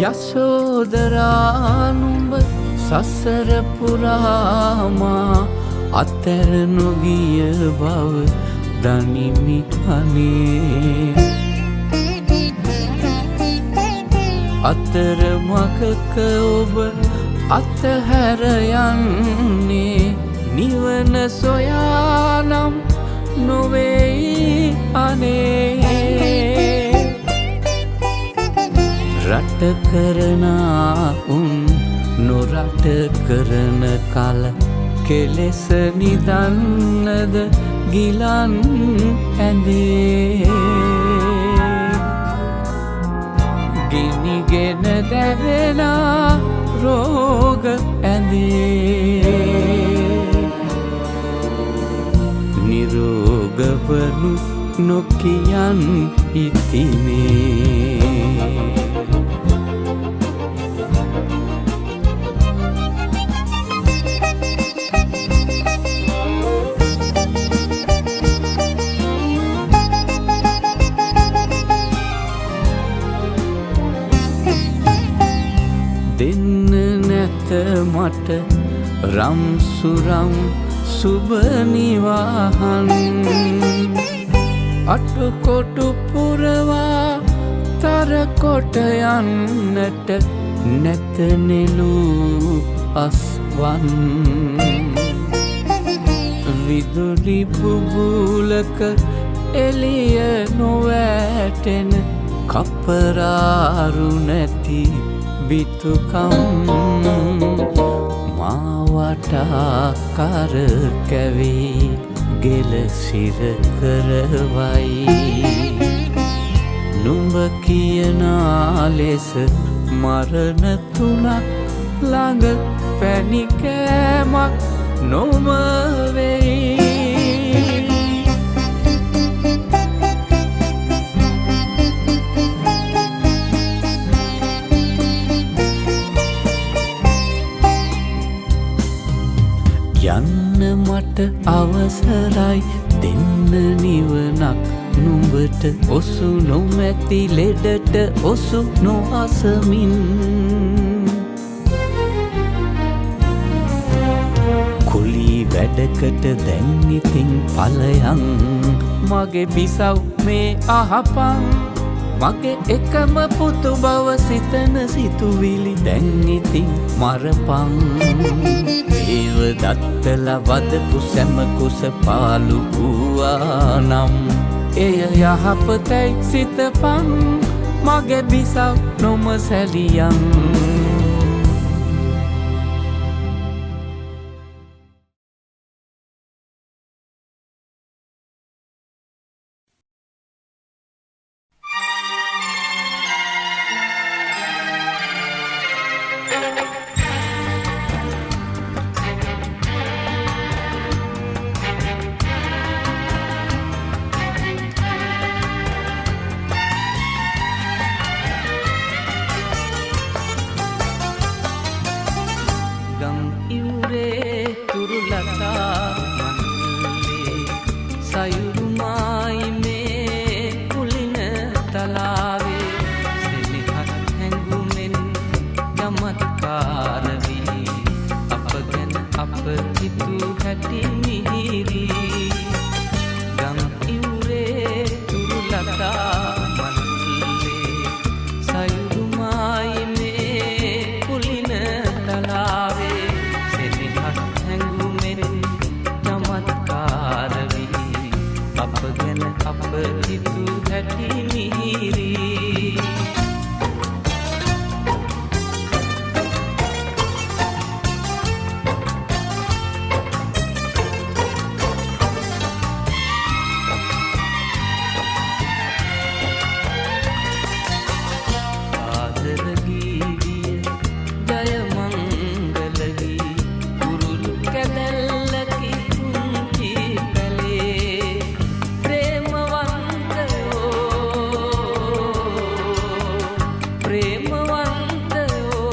යසෝදරා නුඹ සසර පුරාමා අතර නොගිය බව දනිමි අනේ. අතර මගක ඔබ අතහැර යන්නේ නිවන සොයානම් නොවේයි අනේ. රට කරනා උන් නොරට කරන කල කෙලෙස නිදන්නද ගිලන් ඇඳේ. ගිනිගෙන දැවෙනා රෝග ඇඳේ. නිරෝගවනු නොකියන් ඉතිනේ. දෙන්න නැත මට රම් සුරම් සුබ නිවාහන්. අටකොටු පුරවා තරකොට යන්නට නැත නෙළූ අස්වන්. විදුලි බුබුලක එළිය නොවැටෙන කපරාරු නැති බිතුකම් මාවටා කර කැවී ගෙල සිර කරවයි. නුඹ කියනා ලෙස මරණ තුනක් ළඟ පැණිකෑමක් නොම වෙයි. යන්න මට අවසරයි දෙන්න නිවනක් නුඹට ඔසු නොමැති ලෙඩට ඔසු නොඅසමින්. කුලී වැඩකට දැන් ඉතින් ඵලයන් මගේ බිසව් මේ අහපන්. මගේ එකම පුතු බව සිතන සිතුවිලි දැන් ඉතින් මරපන්. දේව දත්තල වදපු සැම කුස පාලු වූවා නම් එය යහපතයි සිතපන්. මගේ බිසව් නොම සැලියන්. සයුරුමායි මේ කුලින තලාවේ සෙනෙහක් හැඟුමෙන් ගමත්කාර වී අප ගැන අප හිතු හැටි මිහිරි. ගම් ඉවුරේ තුරුලතා මල්ලේ සයුරුමායි මේ කුලින තලාවේ සෙනෙහක් හැඟුමෙන් ගමත්කාර වී අප ගැන අප හිතු හැටි මිහිරි. ආදර ගීවිය ජය මංගල ගී කුරුළු කැදැල්ලකි කුංචි පැලේ ප්‍රේමවන්තයෝ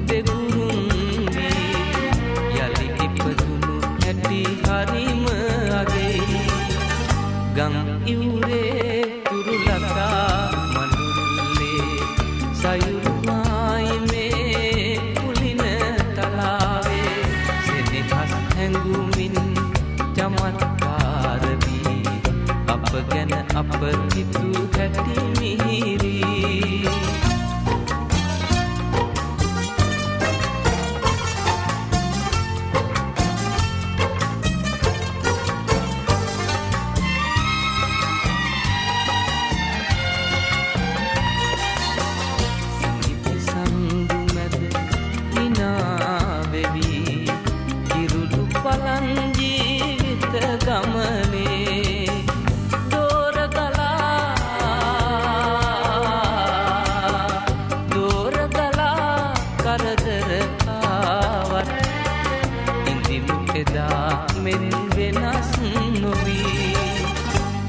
දෙගුරුන් වී යලි ඉපදුණු හැටි හරිම අගෙයි. ගම් ඉවුරේ තුරුලතා මනුල්ලේ සයුරුමා අප හිතු හැටි මිහිරි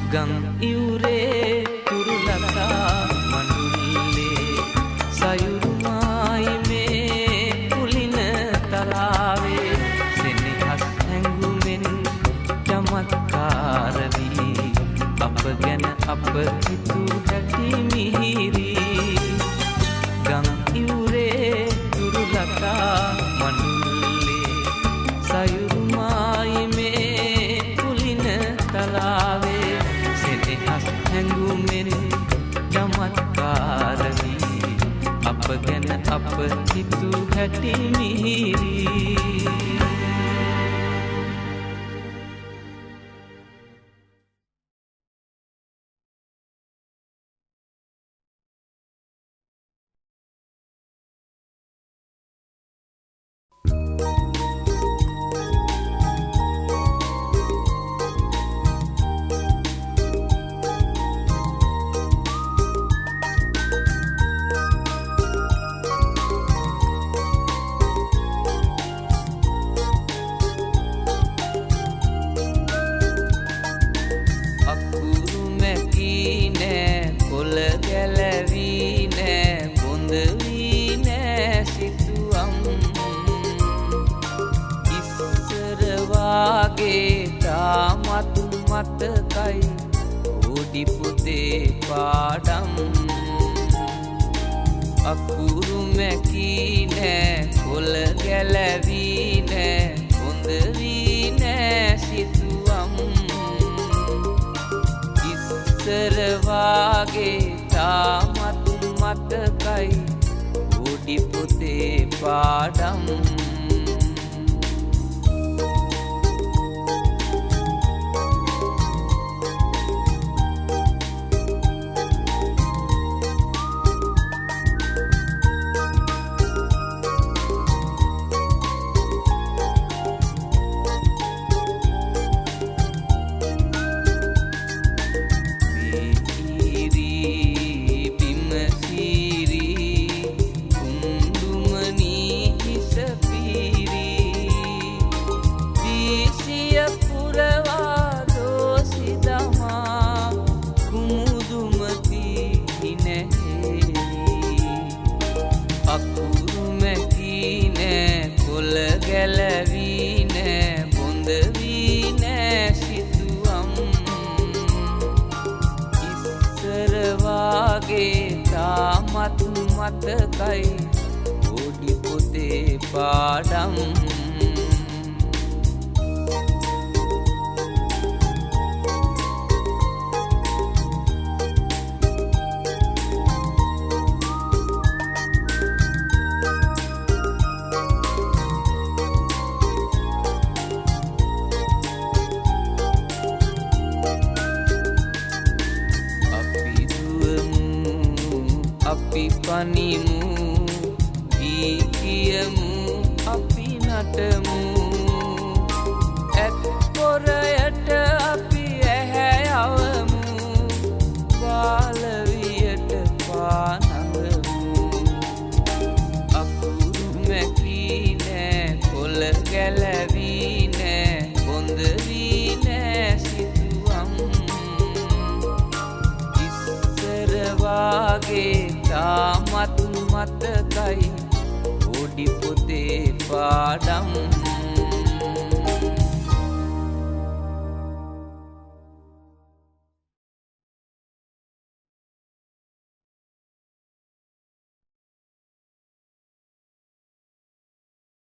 ගම් ඉවුරේ කුරුලතා මඬුල්ලේ සයුරුමායි මේ පුලින තලාවේ සෙනෙහස් හැඟුමෙන් චමත්කාර වී අප ගැන අප හිතු හැටි මිහිරි ගම් ඉවුරේ කුරුලතා මඬුල්ලේ සයුරුමායි මේ පුලින තලාවේ හැඟුමෙන් චමත්කාර වී අප ගැන අප හිතු හැටි මිහිරි මතකයි ඕඩි පුතේ පාඩම් අකුරු මැකී නෑ කොළ ගැලවී නෑ හොඳ වී නෑ සිතුවම් ඉස්සර වාගේ තාමත් මතකයි ඕඩි පුතේ පාඩම් මතකයි ඕඩි පුතේ පාඩම් පනිමු ගී කියමු අපි නටමු ඇත් පොරයට අපි ඇහැ යවමු බාලවියට පානඟමු අකුරු මැකී නෑ කොළ ගැලවී නෑ හොඳ වී නෑ සිතුවම් ඉස්සර වාගේ තාමත් මතකයි ඕඩි පුතේ පාඩම්